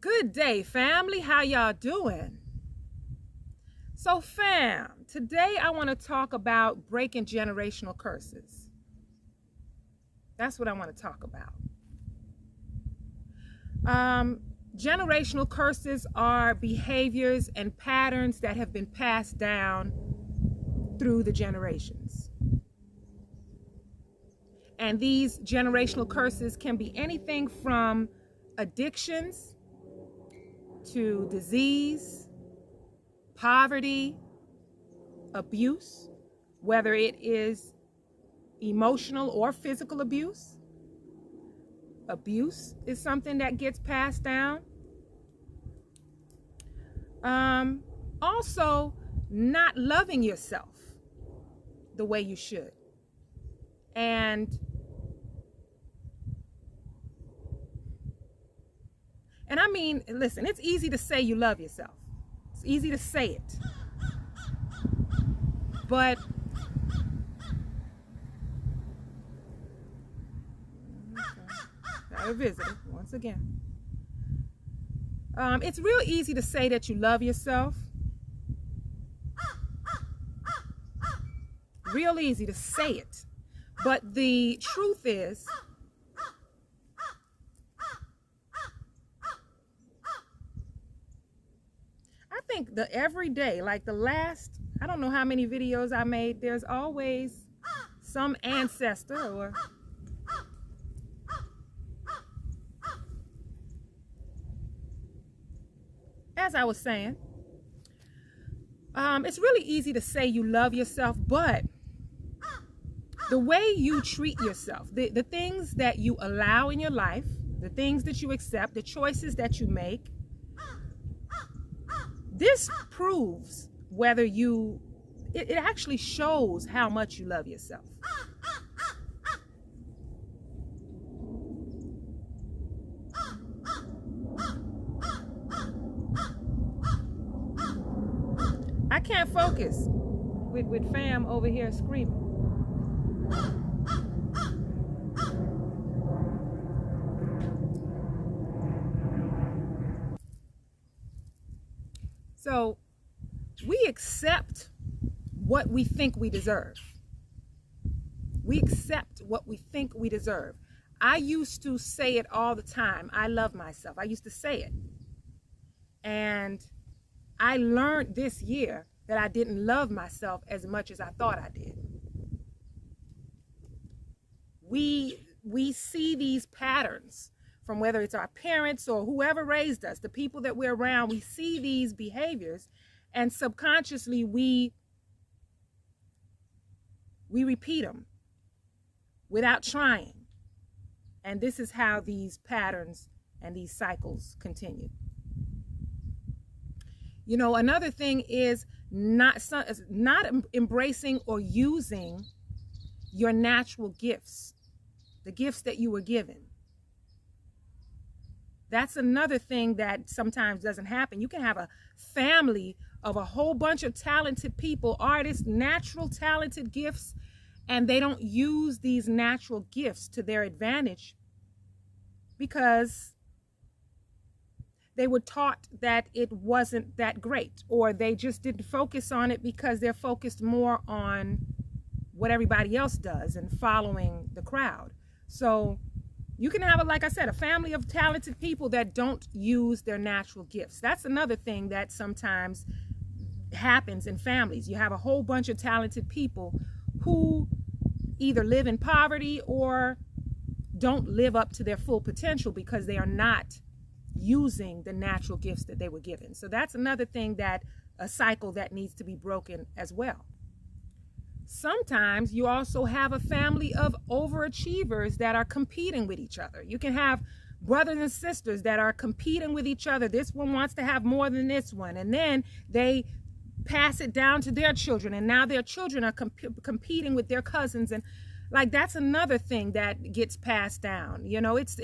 Good day, family. How y'all doing? So, fam, today I want to talk about breaking generational curses. That's what I want to talk about. Generational curses are behaviors and patterns that have been passed down through the generations. And these generational curses can be anything from addictions to disease, poverty, abuse, whether it is emotional or physical abuse. Abuse is something that gets passed down. Also, not loving yourself the way you should. And I mean, listen, it's easy to say you love yourself. It's easy to say it. But I visited once again. It's real easy to say that you love yourself. Real easy to say it. But the truth is, I think the everyday, like the last, I don't know how many videos I made, there's always some ancestor or as I was saying, it's really easy to say you love yourself, but the way you treat yourself, the things that you allow in your life, the things that you accept, the choices that you make, this proves whether it actually shows how much you love yourself. I can't focus with fam over here screaming. So we accept what we think we deserve. We accept what we think we deserve. I used to say it all the time. I love myself. I used to say it. And I learned this year that I didn't love myself as much as I thought I did. We see these patterns from whether it's our parents or whoever raised us, the people that we're around, we see these behaviors and subconsciously we repeat them without trying. And this is how these patterns and these cycles continue. You know, another thing is not embracing or using your natural gifts, the gifts that you were given. That's another thing that sometimes doesn't happen. You can have a family of a whole bunch of talented people, artists, natural talented gifts, and they don't use these natural gifts to their advantage because they were taught that it wasn't that great, or they just didn't focus on it because they're focused more on what everybody else does and following the crowd. So you can have, like I said, a family of talented people that don't use their natural gifts. That's another thing that sometimes happens in families. You have a whole bunch of talented people who either live in poverty or don't live up to their full potential because they are not using the natural gifts that they were given. So that's another thing, that a cycle that needs to be broken as well. Sometimes you also have a family of overachievers that are competing with each other. You can have brothers and sisters that are competing with each other. This one wants to have more than this one, and then they pass it down to their children, and now their children are competing with their cousins, and like that's another thing that gets passed down. You know, it's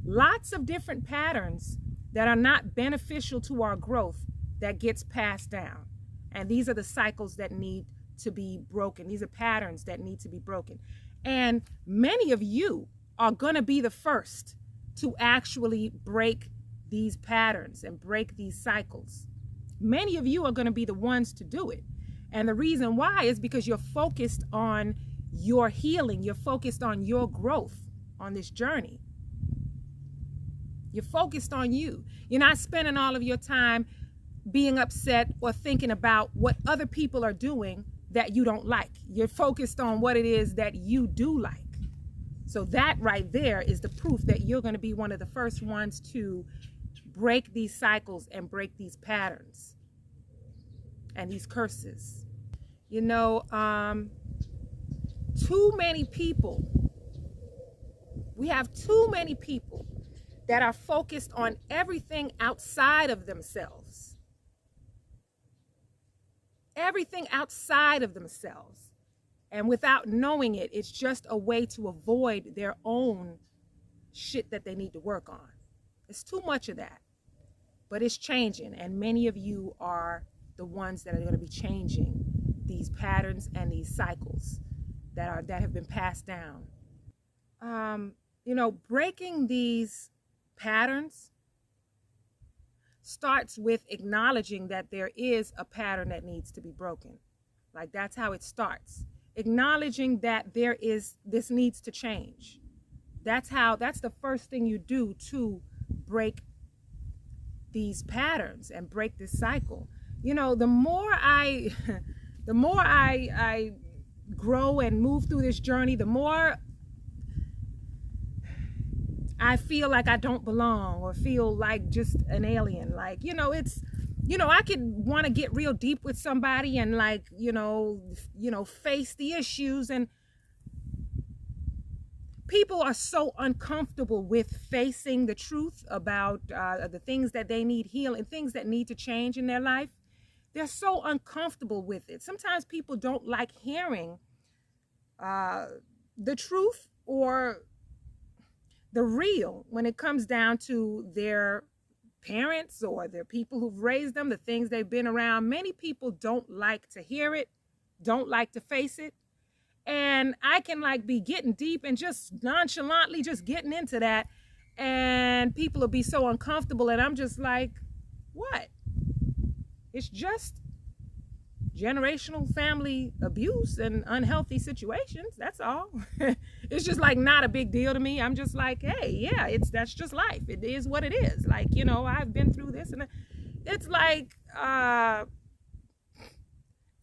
lots of different patterns that are not beneficial to our growth that gets passed down, and these are the cycles that need to be broken. These are patterns that need to be broken, and many of you are going to be the first to actually break these patterns and break these cycles. Many of you are going to be the ones to do it. And the reason why is because you're focused on your healing. You're focused on your growth on this journey. You're focused on you. You're not spending all of your time being upset or thinking about what other people are doing that you don't like. You're focused on what it is that you do like. So that right there is the proof that you're going to be one of the first ones to break these cycles and break these patterns and these curses. You know, too many people, we have too many people that are focused on everything outside of themselves. Everything outside of themselves. And without knowing it, it's just a way to avoid their own shit that they need to work on. It's too much of that. But it's changing, and many of you are the ones that are going to be changing these patterns and these cycles that have been passed down. You know, breaking these patterns starts with acknowledging that there is a pattern that needs to be broken. Like, that's how it starts. Acknowledging that this needs to change. That's the first thing you do to break these patterns and break this cycle. You know, the more I grow and move through this journey, the more I feel like I don't belong or feel like just an alien. Like, you know, it's, you know, I could want to get real deep with somebody and like, you know, face the issues, and people are so uncomfortable with facing the truth about the things that they need healing, things that need to change in their life. They're so uncomfortable with it. Sometimes people don't like hearing the truth or the real when it comes down to their parents or their people who've raised them, the things they've been around. Many people don't like to hear it, don't like to face it. And I can like be getting deep and just nonchalantly just getting into that, and people will be so uncomfortable, and I'm just like, what? It's just generational family abuse and unhealthy situations. That's all. It's just like not a big deal to me. I'm just like, hey, yeah, that's just life. It is what it is. Like, you know, I've been through this, and it's like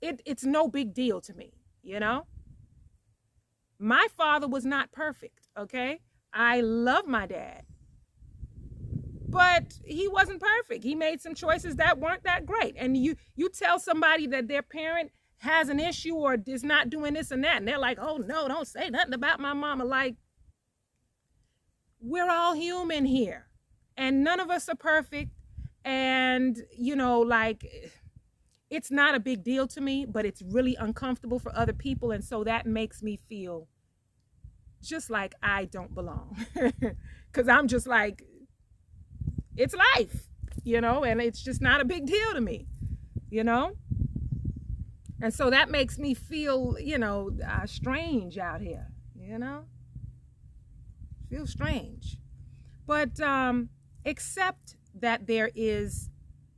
it's no big deal to me, you know? My father was not perfect, okay? I love my dad, but he wasn't perfect. He made some choices that weren't that great. And you tell somebody that their parent has an issue or is not doing this and that, and they're like, oh no, don't say nothing about my mama. Like, we're all human here, and none of us are perfect. And, you know, like, it's not a big deal to me, but it's really uncomfortable for other people. And so that makes me feel just like I don't belong. Because I'm just like, it's life, you know, and it's just not a big deal to me, you know. And so that makes me feel, you know, strange out here, you know. Feel strange. But accept that there is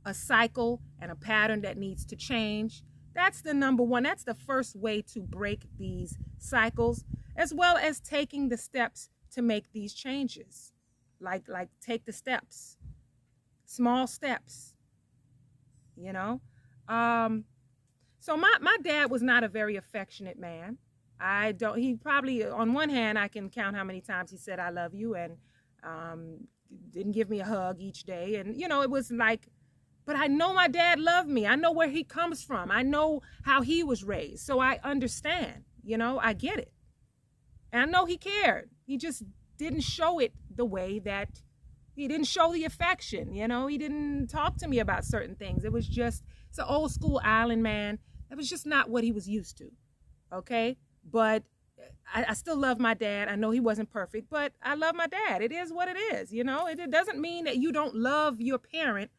a cycle and a pattern that needs to change. That's the number one. That's the first way to break these cycles, as well as taking the steps to make these changes. Like take the steps, small steps, you know. So my dad was not a very affectionate man. He probably, on one hand, I can count how many times he said, I love you, and didn't give me a hug each day. And, you know, it was like, but I know my dad loved me. I know where he comes from. I know how he was raised. So I understand, you know, I get it. And I know he cared. He just didn't show it the way that he didn't show the affection, you know. He didn't talk to me about certain things. It was just, it's an old school island man. That was just not what he was used to, okay? But I still love my dad. I know he wasn't perfect, but I love my dad. It is what it is, you know. It doesn't mean that you don't love your parent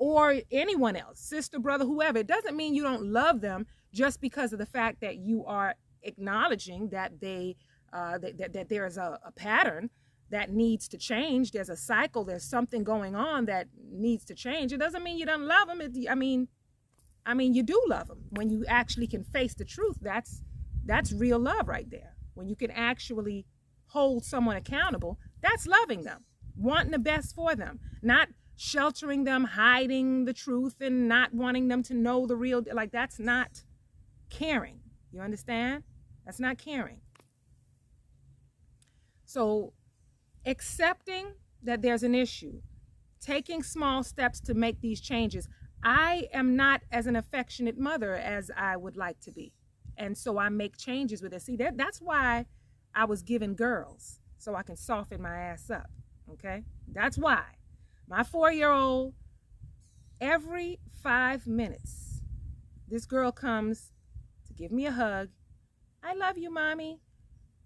or anyone else, sister, brother, whoever. It doesn't mean you don't love them just because of the fact that you are acknowledging that that there is a pattern. that needs to change. There's a cycle. There's something going on that needs to change. It doesn't mean you don't love them. I mean, you do love them. When you actually can face the truth, that's real love right there. When you can actually hold someone accountable, that's loving them, wanting the best for them, not sheltering them, hiding the truth, and not wanting them to know the real. Like, that's not caring. You understand? That's not caring. So accepting that there's an issue, taking small steps to make these changes. I am not as an affectionate mother as I would like to be. And so I make changes with it. See, that's why I was given girls, so I can soften my ass up. Okay? That's why. My 4-year-old, every 5 minutes, this girl comes to give me a hug. I love you, mommy.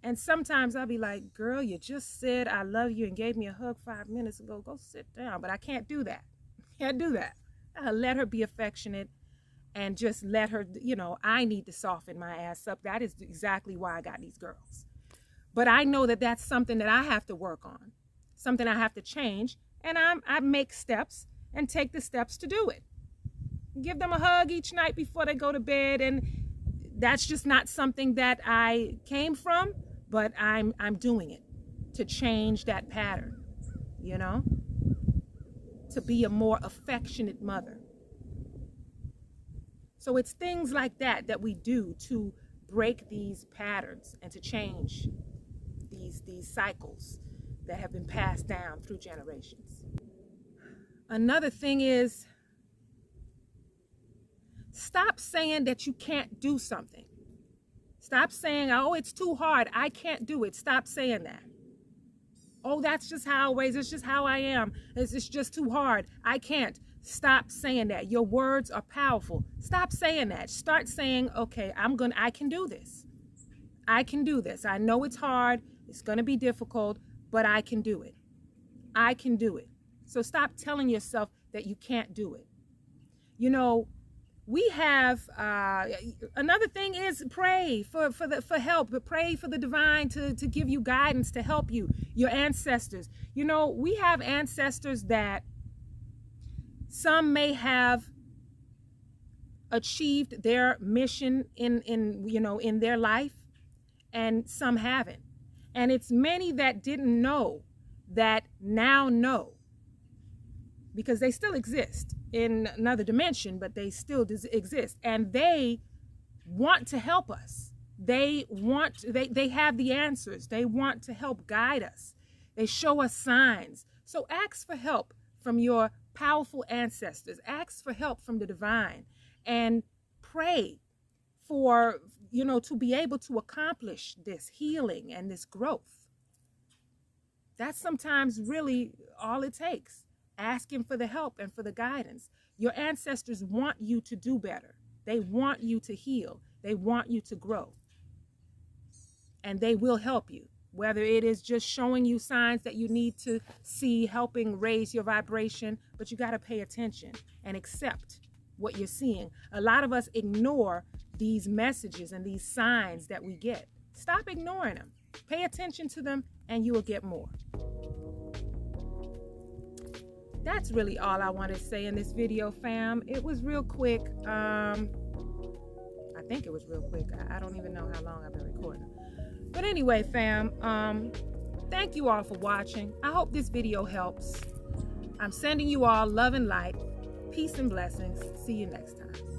And sometimes I'll be like, girl, you just said I love you and gave me a hug 5 minutes ago. Go sit down. But I can't do that. Can't do that. I'll let her be affectionate and just let her, I need to soften my ass up. That is exactly why I got these girls. But I know that that's something that I have to work on, something I have to change. And I make steps and take the steps to do it. Give them a hug each night before they go to bed. And that's just not something that I came from, but I'm doing it to change that pattern, to be a more affectionate mother. So it's things like that that we do to break these patterns and to change these cycles that have been passed down through generations. Another thing is, stop saying that you can't do something. Stop saying, oh, it's too hard, I can't do it. Stop saying that. Oh, that's just how I raise, it's just how I am. It's just too hard, I can't. Stop saying that. Your words are powerful. Stop saying that. Start saying, okay, I can do this. I can do this. I know it's hard, it's gonna be difficult, but I can do it. I can do it. So stop telling yourself that you can't do it. We have another thing is pray for help, but pray for the divine to give you guidance, to help you, your ancestors. We have ancestors that some may have achieved their mission in their life, and some haven't. And it's many that didn't know that now know, because they still exist in another dimension, but they still exist, and they want to help us. They have the answers. They want to help guide us. They show us signs. So ask for help from your powerful ancestors. Ask for help from the divine, and pray for, to be able to accomplish this healing and this growth. That's sometimes really all it takes. Asking for the help and for the guidance. Your ancestors want you to do better. They want you to heal. They want you to grow. And they will help you, whether it is just showing you signs that you need to see, helping raise your vibration, but you got to pay attention and accept what you're seeing. A lot of us ignore these messages and these signs that we get. Stop ignoring them. Pay attention to them and you will get more. That's really all I want to say in this video, fam. It was real quick. I think it was real quick. I don't even know how long I've been recording. But anyway, fam, thank you all for watching. I hope this video helps. I'm sending you all love and light, peace and blessings. See you next time.